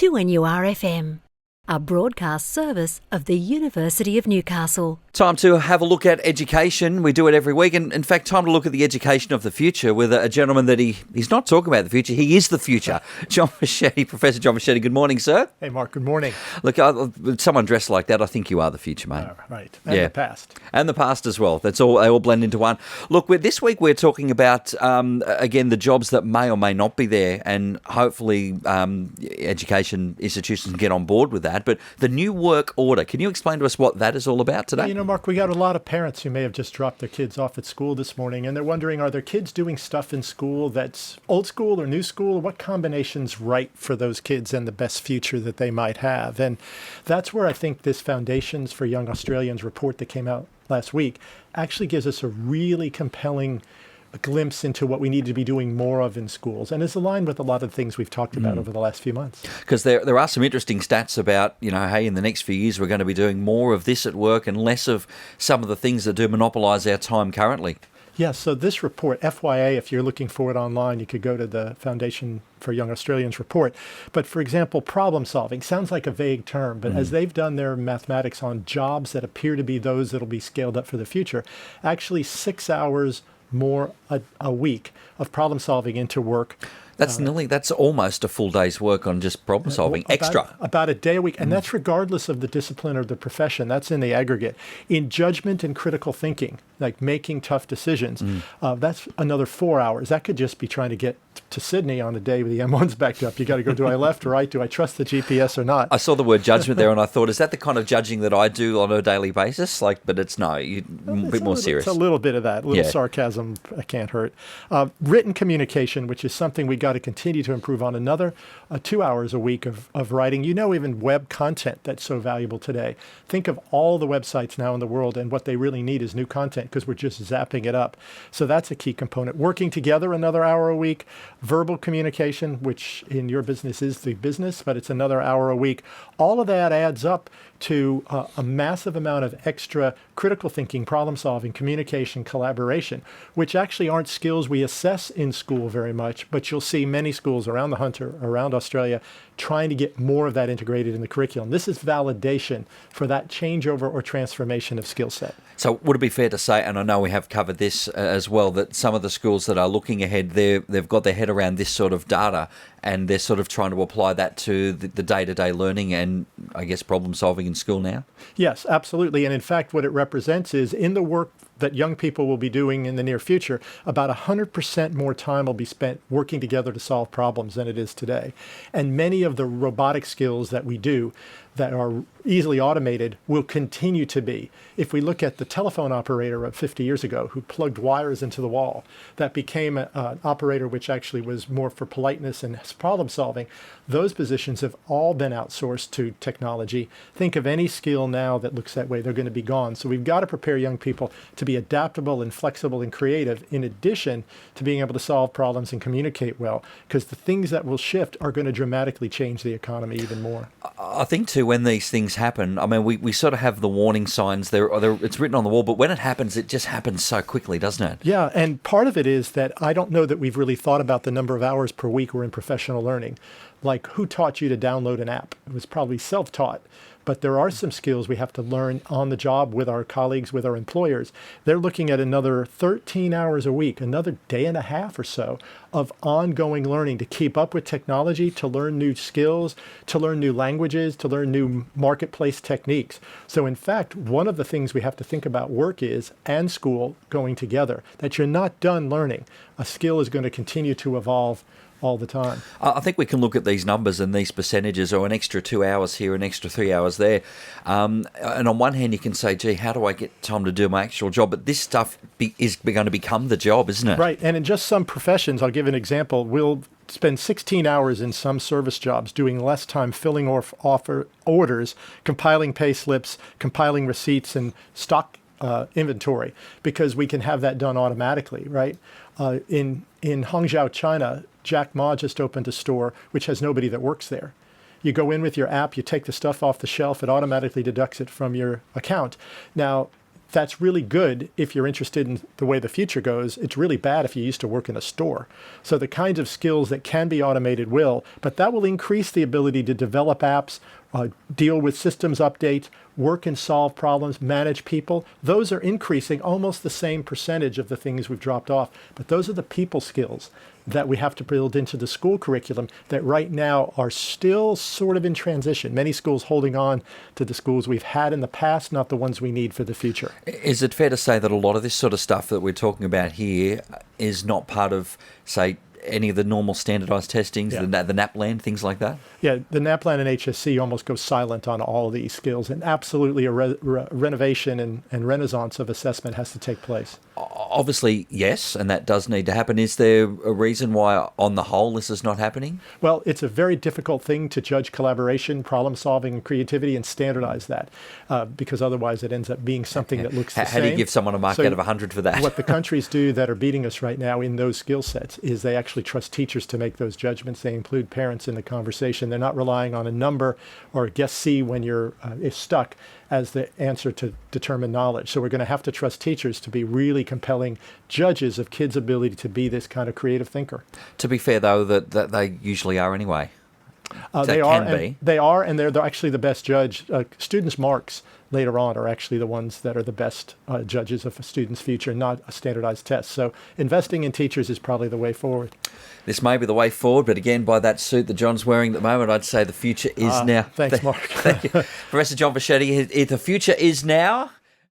2NURFM, a broadcast service of the University of Newcastle. Time to have a look at education. We do it every week. And in fact, time to look at the education of the future with a gentleman that he's not talking about the future. He is the future. John Fischetti, Professor John Fischetti. Good morning, sir. Hey, Mark. Good morning. Look, someone dressed like that, I think you are the future, mate. Right. And the past. And the past as well. They all blend into one. Look, this week we're talking about, again, the jobs that may or may not be there. And hopefully education institutions can get on board with that. But the new work order, can you explain to us what that is all about today? You know, Mark, we got a lot of parents who may have just dropped their kids off at school this morning, and they're wondering, are their kids doing stuff in school that's old school or new school? What combination's right for those kids and the best future that they might have? And that's where I think this Foundations for Young Australians report that came out last week actually gives us a really compelling glimpse into what we need to be doing more of in schools, and is aligned with a lot of things we've talked about over the last few months. Because there are some interesting stats about, hey, in the next few years we're going to be doing more of this at work and less of some of the things that do monopolise our time currently. Yeah, so this report, FYA, if you're looking for it online, you could go to the Foundation for Young Australians report. But for example, problem solving sounds like a vague term, but as they've done their mathematics on jobs that appear to be those that will be scaled up for the future, actually 6 hours more a week of problem solving into work. That's almost a full day's work on just problem solving, extra. About a day a week. And that's regardless of the discipline or the profession. That's in the aggregate. In judgment and critical thinking, like making tough decisions, that's another 4 hours. That could just be trying to get to Sydney on a day with the M1's backed up. You got to go, do I left or right? Do I trust the GPS or not? I saw the word judgment there and I thought, is that the kind of judging that I do on a daily basis? But it's a bit more serious. It's a little bit of that. A little sarcasm can't hurt. Written communication, which is something we got to continue to improve on. Another 2 hours a week of writing. Even web content that's so valuable today. Think of all the websites now in the world, and what they really need is new content because we're just zapping it up. So that's a key component. Working together, another hour a week. Verbal communication, which in your business is the business, but it's another hour a week. All of that adds up to a massive amount of extra critical thinking, problem solving, communication, collaboration, which actually aren't skills we assess in school very much, but you'll see many schools around the Hunter, around Australia, trying to get more of that integrated in the curriculum. This is validation for that changeover or transformation of skill set. So would it be fair to say, and I know we have covered this as well, that some of the schools that are looking ahead, they've got their head around this sort of data and they're sort of trying to apply that to the day-to-day learning and, I guess, problem solving in school now? Yes, absolutely. And in fact, what it represents is in the work that young people will be doing in the near future, about 100% more time will be spent working together to solve problems than it is today. And many of the robotic skills that we do that are easily automated will continue to be. If we look at the telephone operator of 50 years ago who plugged wires into the wall, that became an operator which actually was more for politeness and problem solving. Those positions have all been outsourced to technology. Think of any skill now that looks that way, they're going to be gone. So we've got to prepare young people to be adaptable and flexible and creative, in addition to being able to solve problems and communicate well, because the things that will shift are going to dramatically change the economy even more. I think too, when these things happen, I mean, we sort of have the warning signs there. It's written on the wall, but when it happens so quickly, doesn't it? Yeah, and part of it is that I don't know that we've really thought about the number of hours per week we're in professional learning. Like, who taught you to download an app? It was probably self-taught. But there are some skills we have to learn on the job with our colleagues, with our employers. They're looking at another 13 hours a week, another day and a half or so of ongoing learning to keep up with technology, to learn new skills, to learn new languages, to learn new marketplace techniques. So in fact, one of the things we have to think about work is, and school going together, that you're not done learning. A skill is going to continue to evolve all the time. I think we can look at these numbers and these percentages, or an extra 2 hours here, an extra 3 hours there. And on one hand, you can say, gee, how do I get time to do my actual job? But this stuff is going to become the job, isn't it? Right. And in just some professions, I'll give an example. We'll spend 16 hours in some service jobs doing less time filling offer orders, compiling pay slips, compiling receipts, and stock inventory, because we can have that done automatically, right? In Hangzhou, China, Jack Ma just opened a store which has nobody that works there. You go in with your app, you take the stuff off the shelf, it automatically deducts it from your account. Now, that's really good if you're interested in the way the future goes. It's really bad if you used to work in a store. So the kinds of skills that can be automated will, but that will increase the ability to develop apps, deal with systems updates, work and solve problems, manage people. Those are increasing almost the same percentage of the things we've dropped off. But those are the people skills that we have to build into the school curriculum that right now are still sort of in transition. Many schools holding on to the schools we've had in the past, not the ones we need for the future. Is it fair to say that a lot of this sort of stuff that we're talking about here is not part of, say, any of the normal standardised testings, the NAPLAN, things like that? Yeah, the NAPLAN and HSC almost go silent on all of these skills, and absolutely a renovation and renaissance of assessment has to take place. Obviously, yes, and that does need to happen. Is there a reason why, on the whole, this is not happening? Well, it's a very difficult thing to judge collaboration, problem solving, and creativity and standardize that, because otherwise it ends up being something that looks the same. How do you give someone a mark out of 100 for that? What the countries do that are beating us right now in those skill sets is they actually trust teachers to make those judgments. They include parents in the conversation. They're not relying on a number or guess C when you're stuck as the answer to determine knowledge. So we're going to have to trust teachers to be really compelling judges of kids' ability to be this kind of creative thinker. To be fair, though, that they usually are anyway. They are, and they're actually the best judge. Students' marks later on are actually the ones that are the best judges of a student's future, not a standardized test. So investing in teachers is probably the way forward. This may be the way forward, but again, by that suit that John's wearing at the moment, I'd say the future is now. Thanks, Mark. Thank you. Professor John Fischetti, the future is now.